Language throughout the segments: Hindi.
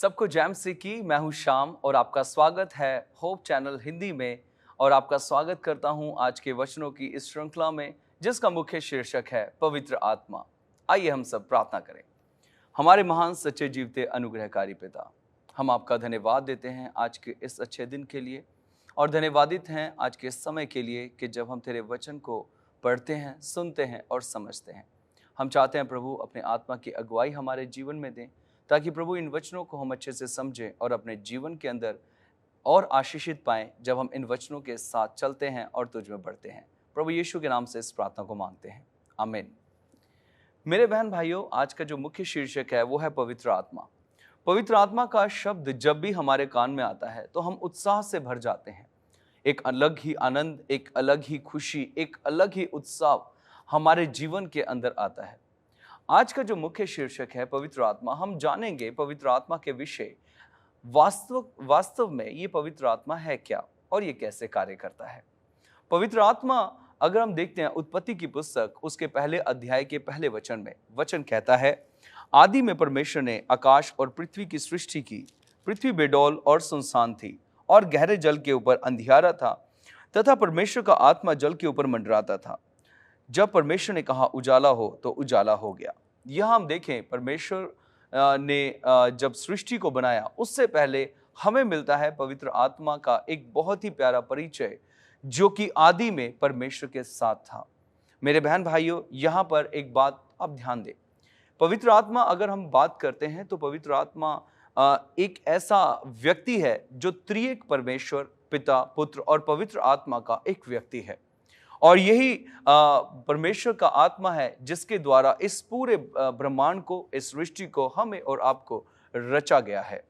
सबको जैम से की मैं हूं श्याम और आपका स्वागत है होप चैनल हिंदी में। और आपका स्वागत करता हूं आज के वचनों की इस श्रृंखला में जिसका मुख्य शीर्षक है पवित्र आत्मा। आइए हम सब प्रार्थना करें। हमारे महान सच्चे जीवते अनुग्रहकारी पिता, हम आपका धन्यवाद देते हैं आज के इस अच्छे दिन के लिए और धन्यवादित हैं आज के समय के लिए कि जब हम तेरे वचन को पढ़ते हैं, सुनते हैं और समझते हैं। हम चाहते हैं प्रभु अपने आत्मा की अगुवाई हमारे जीवन में दें ताकि प्रभु इन वचनों को हम अच्छे से समझें और अपने जीवन के अंदर और आशीषित पाएं जब हम इन वचनों के साथ चलते हैं और तुझ में बढ़ते हैं। प्रभु यीशु के नाम से इस प्रार्थना को मांगते हैं, आमीन। मेरे बहन भाइयों, आज का जो मुख्य शीर्षक है वो है पवित्र आत्मा। पवित्र आत्मा का शब्द जब भी हमारे कान में आता है तो हम उत्साह से भर जाते हैं। एक अलग ही आनंद, एक अलग ही खुशी, एक अलग ही उत्साह हमारे जीवन के अंदर आता है। आज का जो मुख्य शीर्षक है पवित्र आत्मा, हम जानेंगे पवित्र आत्मा के विषय। वास्तव में ये पवित्र आत्मा है क्या और ये कैसे कार्य करता है। पवित्र आत्मा अगर हम देखते हैं उत्पत्ति की पुस्तक उसके पहले अध्याय के पहले वचन में, वचन कहता है, आदि में परमेश्वर ने आकाश और पृथ्वी की सृष्टि की। पृथ्वी बेडौल और सुनसान थी और गहरे जल के ऊपर अंधियारा था तथा परमेश्वर का आत्मा जल के ऊपर मंडराता था। जब परमेश्वर ने कहा उजाला हो तो उजाला हो गया। यह हम देखें, परमेश्वर ने जब सृष्टि को बनाया उससे पहले हमें मिलता है पवित्र आत्मा का एक बहुत ही प्यारा परिचय जो कि आदि में परमेश्वर के साथ था। मेरे बहन भाइयों, यहाँ पर एक बात आप ध्यान दें। पवित्र आत्मा अगर हम बात करते हैं तो पवित्र आत्मा एक ऐसा व्यक्ति है जो त्रिएक परमेश्वर, पिता, पुत्र और पवित्र आत्मा का एक व्यक्ति है। और यही परमेश्वर का आत्मा है जिसके द्वारा इस पूरे ब्रह्मांड को, इस सृष्टि को, हमें और आपको रचा गया है।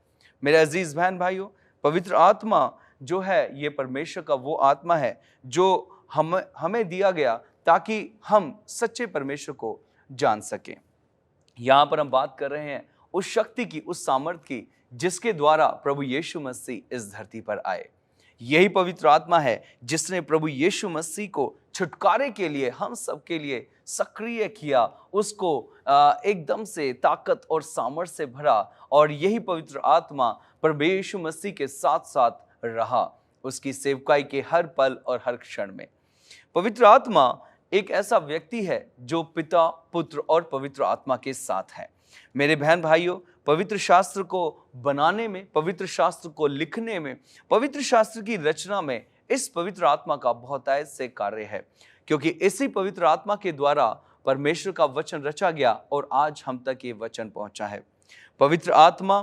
मेरे अजीज बहन भाइयों, पवित्र आत्मा जो है ये परमेश्वर का वो आत्मा है जो हमें दिया गया ताकि हम सच्चे परमेश्वर को जान सकें। यहाँ पर हम बात कर रहे हैं उस शक्ति की, उस सामर्थ की जिसके द्वारा प्रभु यीशु मसीह इस धरती पर आए। यही पवित्र आत्मा है जिसने प्रभु यीशु मसीह को छुटकारे के लिए, हम सब के लिए सक्रिय किया, उसको एकदम से ताकत और सामर्थ से भरा। और यही पवित्र आत्मा प्रभु यीशु मसीह के साथ साथ रहा उसकी सेवकाई के हर पल और हर क्षण में। पवित्र आत्मा एक ऐसा व्यक्ति है जो पिता, पुत्र और पवित्र आत्मा के साथ है। मेरे बहन भाइयों, पवित्र शास्त्र को बनाने में, पवित्र शास्त्र को लिखने में, पवित्र शास्त्र की रचना में इस पवित्र आत्मा का बहुतायत से कार्य है, क्योंकि इसी पवित्र आत्मा के द्वारा परमेश्वर का वचन रचा गया और आज हम तक ये वचन पहुंचा है। पवित्र आत्मा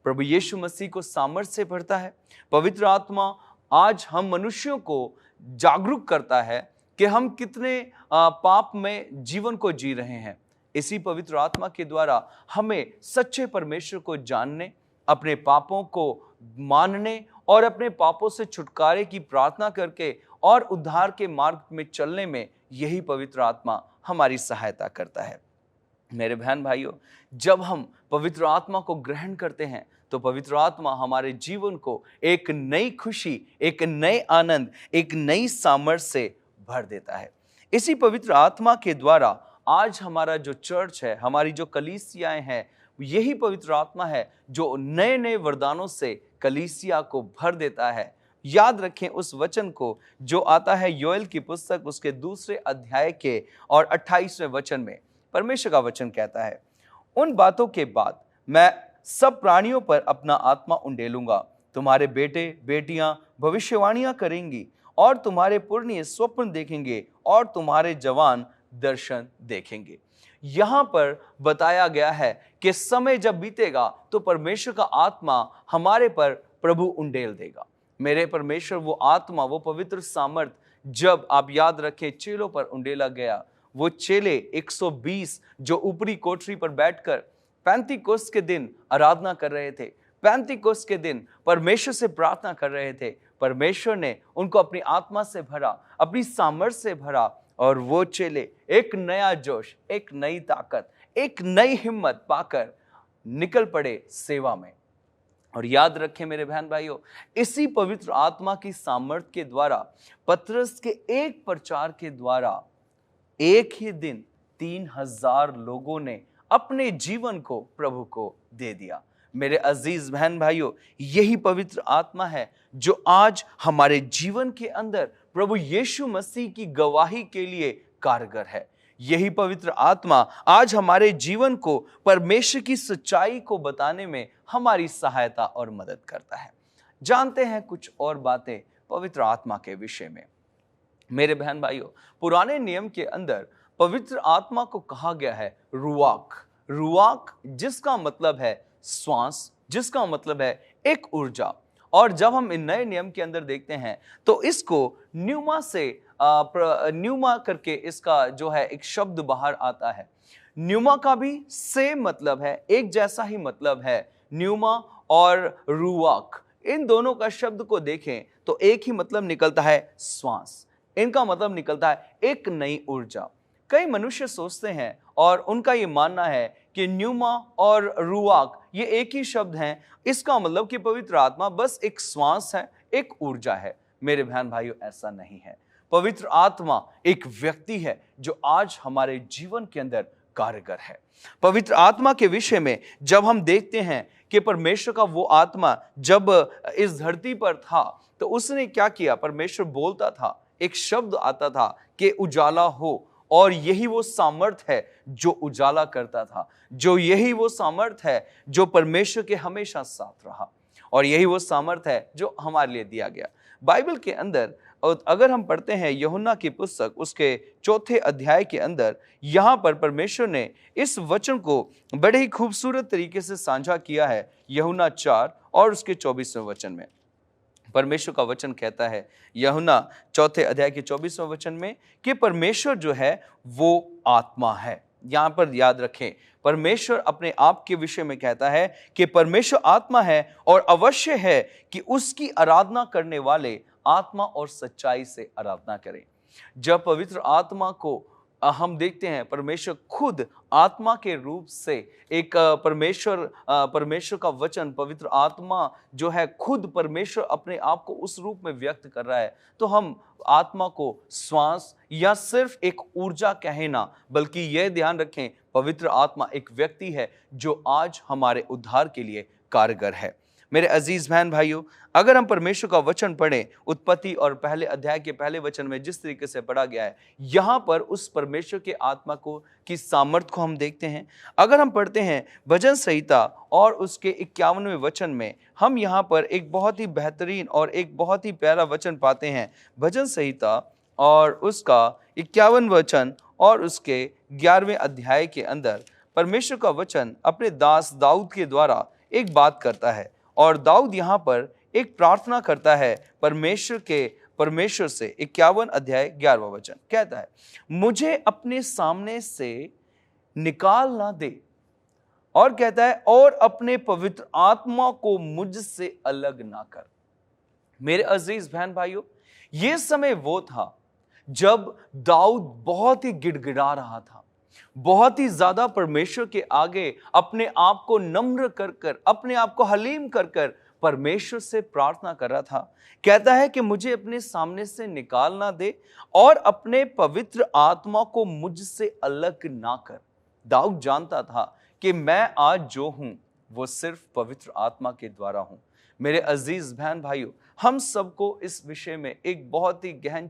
प्रभु यीशु मसीह को सामर्थ से भरता है। पवित्र आत्मा आज हम मनुष्यों को जागरूक करता है कि हम कितने पाप में जीवन को जी रहे हैं। इसी पवित्र आत्मा के द्वारा हमें सच्चे परमेश्वर को जानने, अपने पापों को मानने और अपने पापों से छुटकारे की प्रार्थना करके और उद्धार के मार्ग में चलने में यही पवित्र आत्मा हमारी सहायता करता है। मेरे बहन भाइयों, जब हम पवित्र आत्मा को ग्रहण करते हैं तो पवित्र आत्मा हमारे जीवन को एक नई खुशी, एक नए आनंद, एक नई सामर्थ्य से भर देता है। इसी पवित्र आत्मा के द्वारा आज हमारा जो चर्च है, हमारी जो कलीसियाएं हैं, यही पवित्र आत्मा है जो नए नए वरदानों से कलीसिया को भर देता है। याद रखें उस वचन को जो आता है योएल की पुस्तक उसके 2 अध्याय के और 28वें वचन में। परमेश्वर का वचन कहता है, उन बातों के बाद मैं सब प्राणियों पर अपना आत्मा उंडेलूंगा। तुम्हारे बेटे बेटियां भविष्यवाणियां करेंगी और तुम्हारे पुरनिये स्वप्न देखेंगे और तुम्हारे जवान दर्शन देखेंगे। यहां पर बताया गया है कि समय जब बीतेगा तो परमेश्वर का आत्मा हमारे पर प्रभु उंडेल देगा। मेरे परमेश्वर वो आत्मा, वो पवित्र सामर्थ, जब आप याद रखें चेलों पर उंडेला गया, वो चेले 120 जो ऊपरी कोठरी पर बैठकर पैंतीकोस्त के दिन आराधना कर रहे थे, पैंतीकोस्त के दिन परमेश्वर से प्रार्थना कर रहे थे, परमेश्वर ने उनको अपनी आत्मा से भरा, अपनी सामर्थ से भरा और वो चेले एक नया जोश, एक नई ताकत, एक नई हिम्मत पाकर निकल पड़े सेवा में। और याद रखें मेरे बहन भाइयों, इसी पवित्र आत्मा की सामर्थ के द्वारा, पतरस के एक प्रचार के द्वारा एक ही दिन 3000 लोगों ने अपने जीवन को प्रभु को दे दिया। मेरे अजीज बहन भाइयों, यही पवित्र आत्मा है जो आज हमारे जीवन के अंदर प्रभु यीशु मसीह की गवाही के लिए कारगर है। यही पवित्र आत्मा आज हमारे जीवन को परमेश्वर की सच्चाई को बताने में हमारी सहायता और मदद करता है। जानते हैं कुछ और बातें पवित्र आत्मा के विषय में। मेरे बहन भाइयों, पुराने नियम के अंदर पवित्र आत्मा को कहा गया है रुआक। रुआक जिसका मतलब है श्वास, जिसका मतलब है एक ऊर्जा। और जब हम इन नए नियम के अंदर देखते हैं तो इसको न्यूमा से न्यूमा करके इसका जो है एक शब्द बाहर आता है। न्यूमा का भी सेम मतलब है, एक जैसा ही मतलब है। न्यूमा और रुआक, इन दोनों का शब्द को देखें तो एक ही मतलब निकलता है, श्वास। इनका मतलब निकलता है एक नई ऊर्जा। कई मनुष्य सोचते हैं और उनका ये मानना है कि न्यूमा और रुआक ये एक ही शब्द हैं, इसका मतलब कि पवित्र आत्मा बस एक श्वास है, एक ऊर्जा है। मेरे बहन भाइयों, ऐसा नहीं है। पवित्र आत्मा एक व्यक्ति है जो आज हमारे जीवन के अंदर कारगर है। पवित्र आत्मा के विषय में जब हम देखते हैं कि परमेश्वर का वो आत्मा जब इस धरती पर था तो उसने क्या किया? परमेश्वर बोलता था, एक शब्द आता था कि उजाला हो, और यही वो सामर्थ है जो उजाला करता था, जो यही वो सामर्थ है जो परमेश्वर के हमेशा साथ रहा, और यही वो सामर्थ है जो हमारे लिए दिया गया। बाइबल के अंदर अगर हम पढ़ते हैं यूहन्ना की पुस्तक उसके 4 अध्याय के अंदर, यहाँ पर परमेश्वर ने इस वचन को बड़े ही खूबसूरत तरीके से साझा किया है। यूहन्ना 4 और उसके 24वें वचन में परमेश्वर का वचन कहता है, यूहन्ना 4 अध्याय के 24वें वचन में, कि परमेश्वर जो है वो आत्मा है। यहाँ पर याद रखें, परमेश्वर अपने आप के विषय में कहता है कि परमेश्वर आत्मा है और अवश्य है कि उसकी आराधना करने वाले आत्मा और सच्चाई से आराधना करें। जब पवित्र आत्मा को हम देखते हैं, परमेश्वर खुद आत्मा के रूप से एक परमेश्वर का वचन, पवित्र आत्मा जो है खुद परमेश्वर अपने आप को उस रूप में व्यक्त कर रहा है, तो हम आत्मा को श्वास या सिर्फ एक ऊर्जा कहें ना, बल्कि यह ध्यान रखें पवित्र आत्मा एक व्यक्ति है जो आज हमारे उद्धार के लिए कारगर है। मेरे अजीज बहन भाइयों, अगर हम परमेश्वर का वचन पढ़ें, उत्पत्ति और पहले अध्याय के पहले वचन में जिस तरीके से पढ़ा गया है, यहाँ पर उस परमेश्वर के आत्मा को की सामर्थ को हम देखते हैं। अगर हम पढ़ते हैं भजन संहिता और उसके 51वें वचन में, हम यहाँ पर एक बहुत ही बेहतरीन और एक बहुत ही प्यारा वचन पाते हैं। भजन संहिता और उसका 51 वचन और उसके 11वें अध्याय के अंदर परमेश्वर का वचन अपने दास दाऊद के द्वारा एक बात करता है, और दाऊद यहाँ पर एक प्रार्थना करता है परमेश्वर से। 51 अध्याय 11वां वचन कहता है, मुझे अपने सामने से निकाल ना दे, और कहता है, और अपने पवित्र आत्मा को मुझसे अलग ना कर। मेरे अजीज बहन भाइयों, यह समय वो था जब दाऊद बहुत ही गिड़गिड़ा रहा था, बहुत ही ज्यादा परमेश्वर के आगे अपने आप को नम्र कर कर, अपने आप को हलीम कर कर परमेश्वर से प्रार्थना कर रहा था। कहता है कि मुझे अपने सामने से निकाल ना दे और अपने पवित्र आत्मा को मुझसे अलग ना कर। दाऊद जानता था कि मैं आज जो हूं वो सिर्फ पवित्र आत्मा के द्वारा हूं। मेरे अजीज बहन भाइयों, हम सबको इस विषय में एक बहुत ही गहन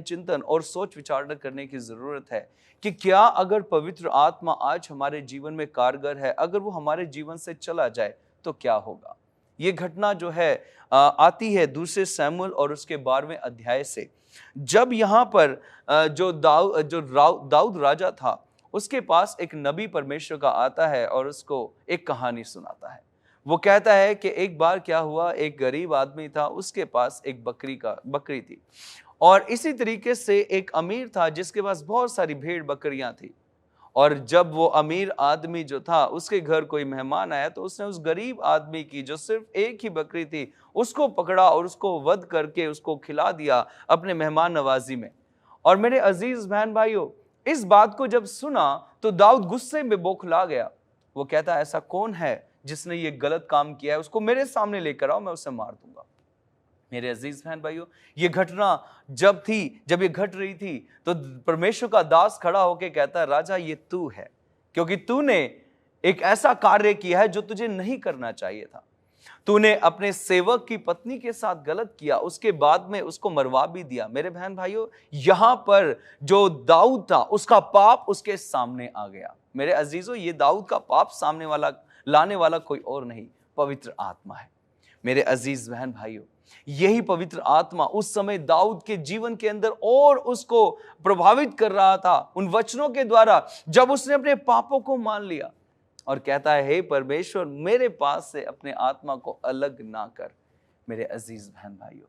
चिंतन और सोच विचार करने की जरूरत है कि क्या अगर पवित्र आत्मा आज हमारे जीवन में कारगर है, अगर वो हमारे जीवन से चला जाए तो क्या होगा। ये घटना जो है आती है दूसरे शमूएल और उसके 12वें अध्याय से, जब यहाँ पर जो दाऊद राजा था, उसके पास एक नबी परमेश्वर का आता है और उसको एक कहानी सुनाता है। वो कहता है कि एक बार क्या हुआ, एक गरीब आदमी था, उसके पास एक बकरी थी, और इसी तरीके से एक अमीर था जिसके पास बहुत सारी भेड़ बकरियां थी। और जब वो अमीर आदमी जो था उसके घर कोई मेहमान आया तो उसने उस गरीब आदमी की जो सिर्फ एक ही बकरी थी उसको पकड़ा और उसको वध करके उसको खिला दिया अपने मेहमान नवाजी में। और मेरे अजीज बहन भाइयों, इस बात को जब सुना तो दाऊद गुस्से में बौखला गया। वो कहता है, ऐसा कौन है जिसने ये गलत काम किया है, उसको मेरे सामने लेकर आओ, मैं उसे मार दूंगा। मेरे अजीज बहन भाइयों, ये घटना जब ये घट रही थी तो परमेश्वर का दास खड़ा होकर कहता है, राजा ये तू है, क्योंकि तूने एक ऐसा कार्य किया है जो तुझे नहीं करना चाहिए था। तूने अपने सेवक की पत्नी के साथ गलत किया, उसके बाद में उसको मरवा भी दिया। मेरे बहन भाइयों, यहां पर जो दाऊद था उसका पाप उसके सामने आ गया। मेरे अजीजों, ये दाऊद का पाप सामने वाला लाने वाला कोई और नहीं, पवित्र आत्मा है। मेरे अजीज बहन भाइयों, यही पवित्र आत्मा उस समय दाऊद के जीवन के अंदर और उसको प्रभावित कर रहा था उन वचनों के द्वारा, जब उसने अपने पापों को मान लिया और कहता है, हे परमेश्वर, मेरे पास से अपने आत्मा को अलग ना कर। मेरे अजीज बहन भाइयों,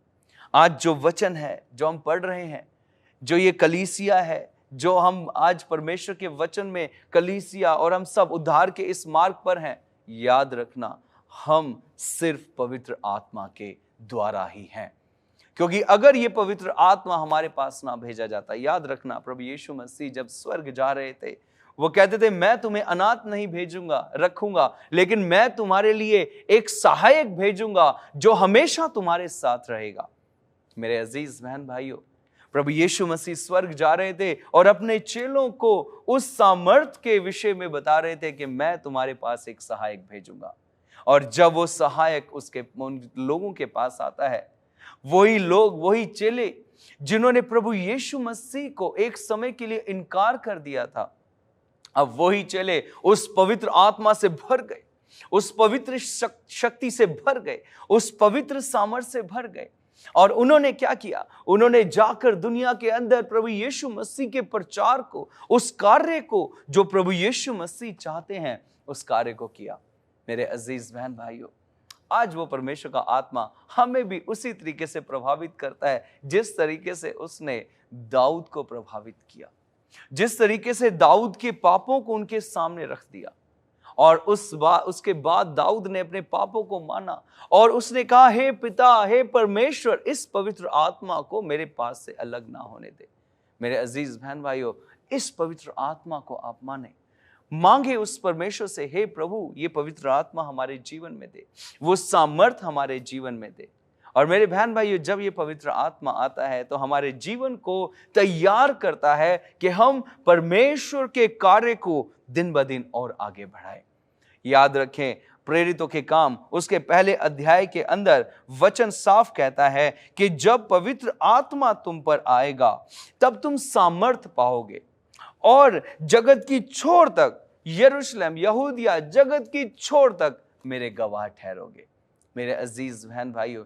आज जो वचन है जो हम पढ़ रहे हैं, जो ये कलीसिया है, जो हम आज परमेश्वर के वचन में कलीसिया और हम सब उद्धार के इस मार्ग पर हैं, याद रखना हम सिर्फ पवित्र आत्मा के द्वारा ही हैं। क्योंकि अगर ये पवित्र आत्मा हमारे पास ना भेजा जाता, याद रखना प्रभु यीशु मसीह जब स्वर्ग जा रहे थे, वो कहते थे, मैं तुम्हें अनाथ नहीं भेजूंगा रखूंगा, लेकिन मैं तुम्हारे लिए एक सहायक भेजूंगा जो हमेशा तुम्हारे साथ रहेगा। मेरे अजीज बहन भाइयों, प्रभु यीशु मसीह स्वर्ग जा रहे थे और अपने चेलों को उस सामर्थ के विषय में बता रहे थे कि मैं तुम्हारे पास एक सहायक भेजूंगा। और जब वो सहायक उन लोगों के पास आता है, वही लोग, वही चेले जिन्होंने प्रभु यीशु मसीह को एक समय के लिए इनकार कर दिया था, अब वही चेले उस पवित्र आत्मा से भर गए, उस पवित्र शक्ति से भर गए, उस पवित्र सामर्थ्य से भर गए। और उन्होंने क्या किया? उन्होंने जाकर दुनिया के अंदर प्रभु यीशु मसीह के प्रचार को, उस कार्य को जो प्रभु यीशु मसीह चाहते हैं, उस कार्य को किया। मेरे अजीज बहन भाइयों, आज वो परमेश्वर का आत्मा हमें भी उसी तरीके से प्रभावित करता है जिस तरीके से उसने दाऊद को प्रभावित किया, जिस तरीके से दाऊद के पापों को उनके सामने रख दिया। और उसके बाद दाऊद ने अपने पापों को माना और उसने कहा, हे पिता, हे परमेश्वर, इस पवित्र आत्मा को मेरे पास से अलग ना होने दे। मेरे अजीज बहन भाइयों, इस पवित्र आत्मा को आप मांगे उस परमेश्वर से, हे प्रभु, ये पवित्र आत्मा हमारे जीवन में दे, वो सामर्थ हमारे जीवन में दे। और मेरे बहन भाइयों, जब ये पवित्र आत्मा आता है तो हमारे जीवन को तैयार करता है कि हम परमेश्वर के कार्य को दिन ब दिन और आगे बढ़ाएं। याद रखें, प्रेरितों के काम उसके पहले अध्याय के अंदर वचन साफ कहता है कि जब पवित्र आत्मा तुम पर आएगा तब तुम सामर्थ पाओगे और जगत की छोर तक, यरूशलेम, यहूदिया, जगत की छोर तक मेरे गवाह ठहरोगे। मेरे अजीज बहन भाइयों,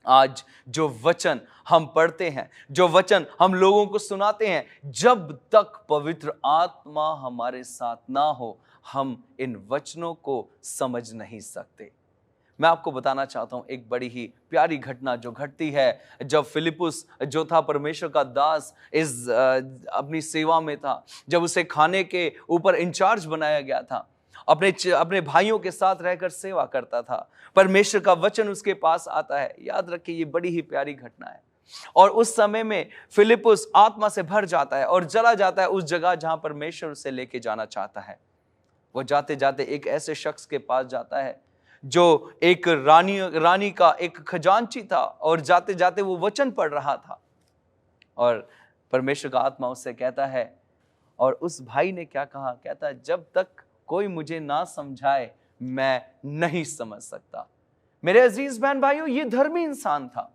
आज जो वचन हम पढ़ते हैं, जो वचन हम लोगों को सुनाते हैं, जब तक पवित्र आत्मा हमारे साथ ना हो, हम इन वचनों को समझ नहीं सकते। मैं आपको बताना चाहता हूं एक बड़ी ही प्यारी घटना जो घटती है जब फिलिपुस जो था परमेश्वर का दास, इस अपनी सेवा में था, जब उसे खाने के ऊपर इंचार्ज बनाया गया था, अपने भाइयों के साथ रहकर सेवा करता था, परमेश्वर का वचन उसके पास आता है। याद रखिए, ये बड़ी ही प्यारी घटना है। और उस समय में फिलिपुस आत्मा से भर जाता है और चला जाता है उस जगह जहां परमेश्वर उसे लेके जाना चाहता है। वो जाते जाते एक ऐसे शख्स के पास जाता है जो एक रानी का एक खजांची था, और जाते जाते वो वचन पढ़ रहा था और परमेश्वर का आत्मा उससे कहता है, और उस भाई ने क्या कहा? कहता है, जब तक कोई मुझे ना समझाए मैं नहीं समझ सकता। मेरे अजीज बहन भाइयों, ये धर्मी इंसान था,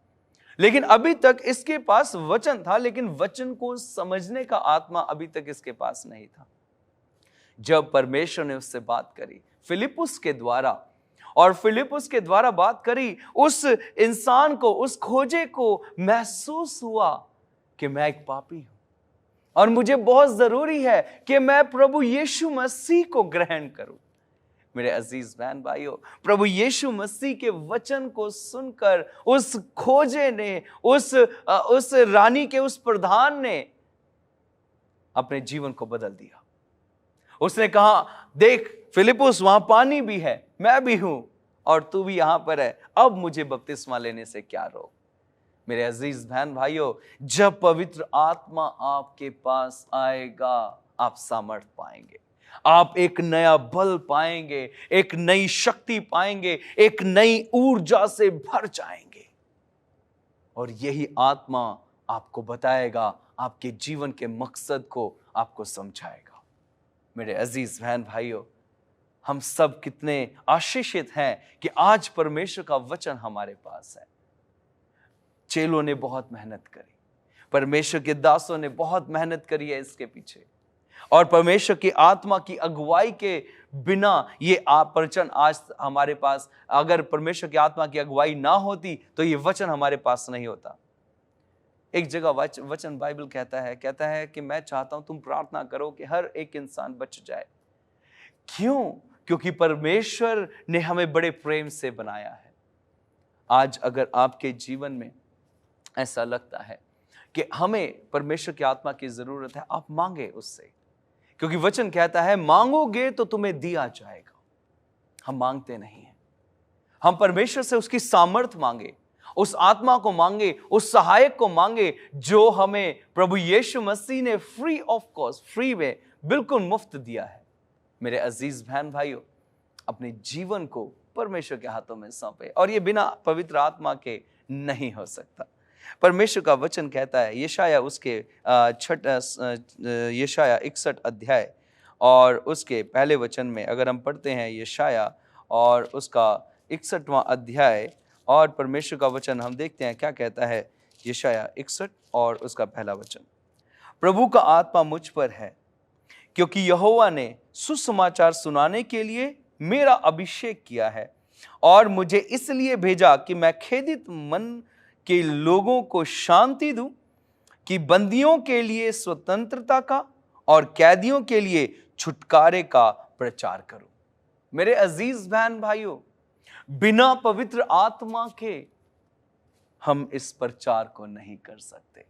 लेकिन अभी तक इसके पास वचन था, लेकिन वचन को समझने का आत्मा अभी तक इसके पास नहीं था। जब परमेश्वर ने उससे बात करी फिलिपुस के द्वारा, और फिलिपुस के द्वारा बात करी, उस इंसान को, उस खोजे को महसूस हुआ कि मैं एक पापी हूं और मुझे बहुत जरूरी है कि मैं प्रभु यीशु मसीह को ग्रहण करूं। मेरे अजीज बहन भाइयों, प्रभु यीशु मसीह के वचन को सुनकर उस खोजे ने, उस रानी के उस प्रधान ने अपने जीवन को बदल दिया। उसने कहा, देख फिलिपुस, वहां पानी भी है, मैं भी हूं और तू भी यहां पर है, अब मुझे बपतिस्मा लेने से क्या रोक। मेरे अजीज बहन भाइयों, जब पवित्र आत्मा आपके पास आएगा, आप सामर्थ पाएंगे, आप एक नया बल पाएंगे, एक नई शक्ति पाएंगे, एक नई ऊर्जा से भर जाएंगे। और यही आत्मा आपको बताएगा, आपके जीवन के मकसद को आपको समझाएगा। मेरे अजीज बहन भाइयों, हम सब कितने आशीषित हैं कि आज परमेश्वर का वचन हमारे पास है। चेलों ने बहुत मेहनत करी, परमेश्वर के दासों ने बहुत मेहनत करी है इसके पीछे, और परमेश्वर की आत्मा की अगुवाई के बिना ये वचन आज हमारे पास, अगर परमेश्वर की आत्मा की अगुवाई ना होती तो ये वचन हमारे पास नहीं होता। एक जगह वचन बाइबल कहता है कि मैं चाहता हूं तुम प्रार्थना करो कि हर एक इंसान बच जाए। क्यों? क्योंकि परमेश्वर ने हमें बड़े प्रेम से बनाया है। आज अगर आपके जीवन में ऐसा लगता है कि हमें परमेश्वर की आत्मा की जरूरत है, आप मांगे उससे, क्योंकि वचन कहता है मांगोगे तो तुम्हें दिया जाएगा। हम मांगते नहीं हैं। हम परमेश्वर से उसकी सामर्थ मांगे, उस आत्मा को मांगे, उस सहायक को मांगे जो हमें प्रभु यीशु मसीह ने फ्री ऑफ कॉस्ट, फ्री में, बिल्कुल मुफ्त दिया है। मेरे अजीज बहन भाइयों, अपने जीवन को परमेश्वर के हाथों में सौंपे, और ये बिना पवित्र आत्मा के नहीं हो सकता। परमेश्वर का वचन कहता है यशाया उसके यशाया 61 अध्याय और उसके पहले वचन में अगर हम पढ़ते हैं यशाया और उसका 61वां अध्याय और परमेश्वर का वचन, हम देखते हैं क्या कहता है। यशाया 61 और उसका पहला वचन, प्रभु का आत्मा मुझ पर है, क्योंकि यहोवा ने सुसमाचार सुनाने के लिए मेरा अभिषेक किया है, और मुझे इसलिए भेजा कि मैं खेदित मन के लोगों को शांति दूं, कि बंदियों के लिए स्वतंत्रता का और कैदियों के लिए छुटकारे का प्रचार करूं। मेरे अजीज बहन भाइयों, बिना पवित्र आत्मा के हम इस प्रचार को नहीं कर सकते।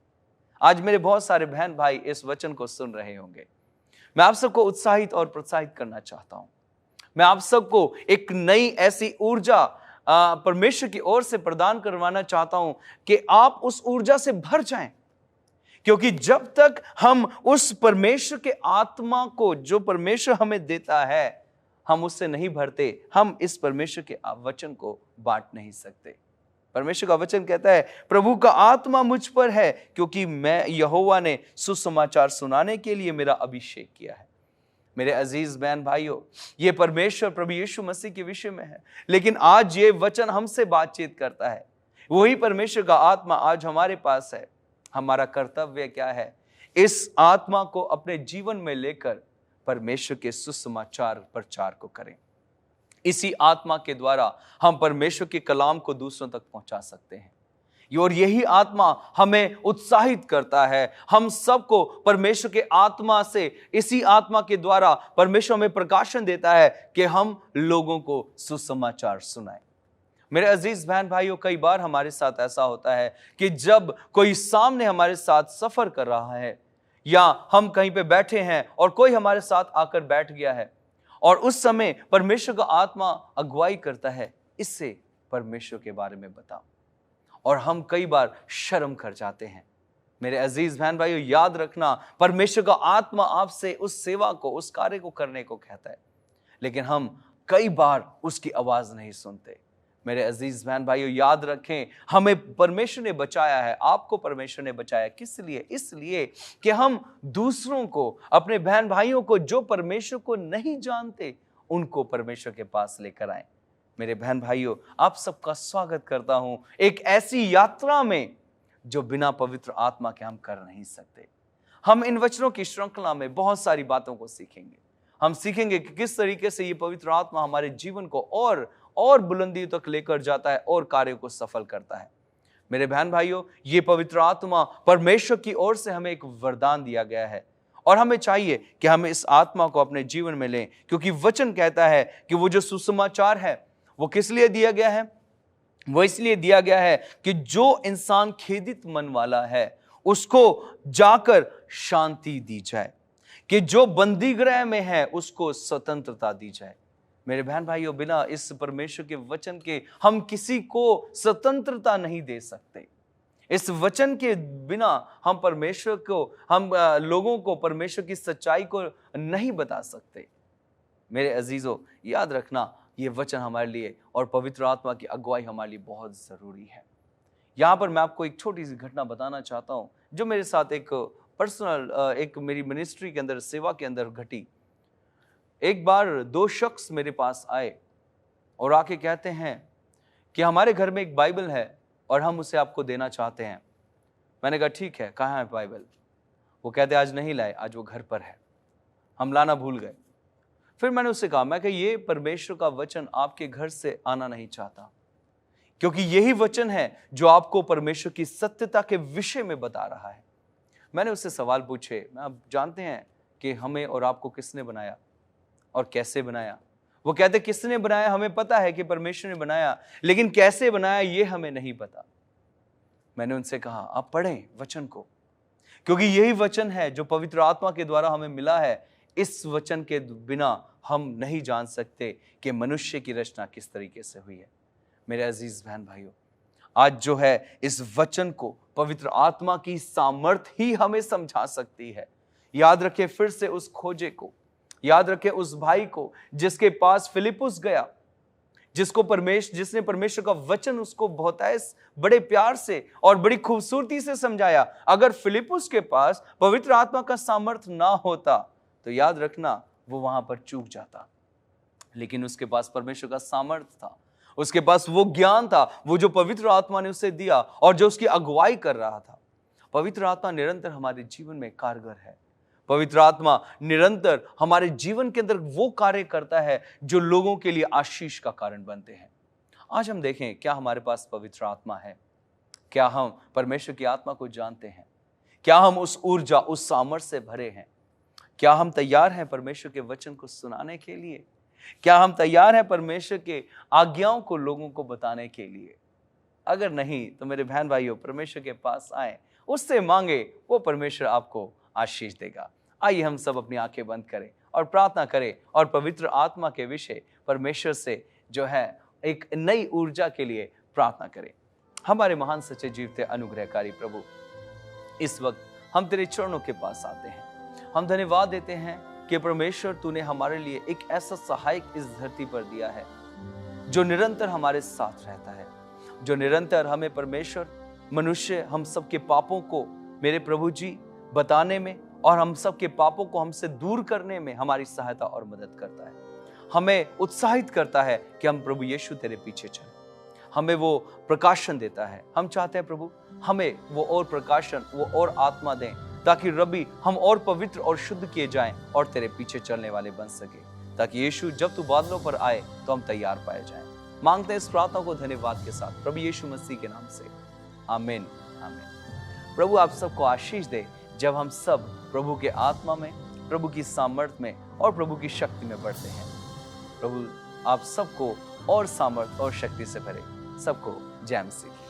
आज मेरे बहुत सारे बहन भाई इस वचन को सुन रहे होंगे। मैं आप सबको उत्साहित और प्रोत्साहित करना चाहता हूं। मैं आप सबको एक नई ऐसी ऊर्जा परमेश्वर की ओर से प्रदान करवाना चाहता हूं कि आप उस ऊर्जा से भर जाएं, क्योंकि जब तक हम उस परमेश्वर के आत्मा को, जो परमेश्वर हमें देता है, हम उससे नहीं भरते, हम इस परमेश्वर के वचन को बांट नहीं सकते। परमेश्वर का वचन कहता है प्रभु का आत्मा मुझ पर है, क्योंकि मैं यहोवा ने सुसमाचार सुनाने के लिए मेरा अभिषेक किया है। मेरे अजीज बहन भाइयों, ये परमेश्वर प्रभु यीशु मसीह के विषय में है, लेकिन आज ये वचन हमसे बातचीत करता है। वही परमेश्वर का आत्मा आज हमारे पास है। हमारा कर्तव्य क्या है? इस आत्मा को अपने जीवन में लेकर परमेश्वर के सुसमाचार प्रचार को करें। इसी आत्मा के द्वारा हम परमेश्वर के कलाम को दूसरों तक पहुंचा सकते हैं, और यही आत्मा हमें उत्साहित करता है। हम सबको परमेश्वर के आत्मा से, इसी आत्मा के द्वारा परमेश्वर हमें प्रकाशन देता है कि हम लोगों को सुसमाचार सुनाएं। मेरे अजीज बहन भाइयों, कई बार हमारे साथ ऐसा होता है कि जब कोई सामने हमारे साथ सफर कर रहा है, या हम कहीं पे बैठे हैं और कोई हमारे साथ आकर बैठ गया है, और उस समय परमेश्वर का आत्मा अगुवाई करता है, इससे परमेश्वर के बारे में बताओ, और हम कई बार शर्म कर जाते हैं। मेरे अजीज बहन भाइयों, याद रखना, परमेश्वर का आत्मा आपसे उस सेवा को, उस कार्य को करने को कहता है, लेकिन हम कई बार उसकी आवाज नहीं सुनते। मेरे अजीज बहन भाइयों, याद रखें, हमें परमेश्वर ने बचाया है, आपको परमेश्वर ने बचाया। किस लिए? इसलिए कि हम दूसरों को, अपने बहन भाइयों को जो परमेश्वर को नहीं जानते, उनको परमेश्वर के पास लेकर आए। मेरे बहन भाइयों, आप सबका स्वागत करता हूं एक ऐसी यात्रा में जो बिना पवित्र आत्मा के हम कर नहीं सकते। हम इन वचनों की श्रृंखला में बहुत सारी बातों को सीखेंगे। हम सीखेंगे कि किस तरीके से ये पवित्र आत्मा हमारे जीवन को और बुलंदी तक लेकर जाता है और कार्य को सफल करता है। मेरे बहन भाइयों, ये पवित्र आत्मा परमेश्वर की ओर से हमें एक वरदान दिया गया है, और हमें चाहिए कि हम इस आत्मा को अपने जीवन में लें, क्योंकि वचन कहता है कि वो जो सुसमाचार है वो किस लिए दिया गया है? वो इसलिए दिया गया है कि जो इंसान खेदित मन वाला है उसको जाकर शांति दी जाए, कि जो बंदी गृह में है उसको स्वतंत्रता दी जाए। मेरे बहन भाइयों, बिना इस परमेश्वर के वचन के हम किसी को स्वतंत्रता नहीं दे सकते। इस वचन के बिना हम परमेश्वर को, हम लोगों को परमेश्वर की सच्चाई को नहीं बता सकते। मेरे अजीजों, याद रखना, ये वचन हमारे लिए और पवित्र आत्मा की अगुवाई हमारे लिए बहुत जरूरी है। यहाँ पर मैं आपको एक छोटी सी घटना बताना चाहता हूँ जो मेरे साथ एक पर्सनल, एक मेरी मिनिस्ट्री के अंदर, सेवा के अंदर घटी। एक बार 2 शख्स मेरे पास आए और आके कहते हैं कि हमारे घर में एक बाइबल है और हम उसे आपको देना चाहते हैं। मैंने कहा ठीक है, कहाँ है बाइबल? वो कहते आज नहीं लाए, आज वो घर पर है, हम लाना भूल गए। फिर मैंने उससे कहा, मैं कि ये परमेश्वर का वचन आपके घर से आना नहीं चाहता, क्योंकि यही वचन है जो आपको परमेश्वर की सत्यता के विषय में बता रहा है। मैंने उससे सवाल पूछे, मैं आप जानते हैं कि हमें और आपको किसने बनाया और कैसे बनाया? वो कहते किसने बनाया हमें पता है कि परमेश्वर ने बनाया, लेकिन कैसे बनाया ये हमें नहीं पता। मैंने उनसे कहा आप पढ़ें वचन को, क्योंकि यही वचन है जो पवित्र आत्मा के द्वारा हमें मिला है। इस वचन के बिना हम नहीं जान सकते कि मनुष्य की रचना किस तरीके से हुई है। मेरे अजीज बहन भाइयों, आज जो है इस वचन को पवित्र आत्मा की सामर्थ ही हमें समझा सकती है। याद रखें फिर से उस खोजे को, याद रखें उस भाई को जिसके पास फिलिपुस गया, जिसने परमेश्वर का वचन उसको बहुत बड़े प्यार से और बड़ी खूबसूरती से समझाया। अगर फिलिपुस के पास पवित्र आत्मा का सामर्थ ना होता तो याद रखना वो वहां पर चूक जाता, लेकिन उसके पास परमेश्वर का सामर्थ था, उसके पास वो ज्ञान था, वो जो पवित्र आत्मा ने उसे दिया और जो उसकी अगुवाई कर रहा था। पवित्र आत्मा निरंतर हमारे जीवन में कारगर है। पवित्र आत्मा निरंतर हमारे जीवन के अंदर वो कार्य करता है जो लोगों के लिए आशीष का कारण बनते हैं। आज हम देखें, क्या हमारे पास पवित्र आत्मा है? क्या हम परमेश्वर की आत्मा को जानते हैं? क्या हम उस ऊर्जा, उस सामर्थ्य से भरे हैं? क्या हम तैयार हैं परमेश्वर के वचन को सुनाने के लिए? क्या हम तैयार हैं परमेश्वर के आज्ञाओं को लोगों को बताने के लिए? अगर नहीं तो मेरे बहन भाइयों, परमेश्वर के पास आए, उससे मांगे, वो परमेश्वर आपको आशीष देगा। आइए हम सब अपनी आंखें बंद करें और प्रार्थना करें और पवित्र आत्मा के विषय परमेश्वर से जो है एक नई ऊर्जा के लिए प्रार्थना करें। हमारे महान सच्चे जीवते अनुग्रहकारी प्रभु, इस वक्त हम तेरे चरणों के पास आते हैं। हम धन्यवाद देते हैं कि परमेश्वर तूने हमारे लिए एक ऐसा सहायक इस धरती पर दिया है जो निरंतर हमारे साथ रहता है, जो निरंतर हमें परमेश्वर मनुष्य हम सबके पापों को मेरे प्रभु जी बताने में और हम सबके पापों को हमसे दूर करने में हमारी सहायता और मदद करता है। हमें उत्साहित करता है कि हम प्रभु यीशु तेरे पीछे चलें। हमें वो प्रकाशन देता है। हम चाहते हैं प्रभु हमें वो और प्रकाशन, वो और आत्मा दें, ताकि रबी हम और पवित्र और शुद्ध किए जाएं और तेरे पीछे चलने वाले बन सके, ताकि यीशु जब तू बादलों पर आए तो हम तैयार पाए जाएं। मांगते हैं इस प्रार्थना को धन्यवाद के साथ प्रभु यीशु मसीह के नाम से, आमीन आमीन। प्रभु आप सबको आशीष दे जब हम सब प्रभु के आत्मा में, प्रभु की सामर्थ में और प्रभु की शक्ति में बढ़ते हैं। प्रभु आप सबको और सामर्थ और शक्ति से भरे। सबको जय मसीह।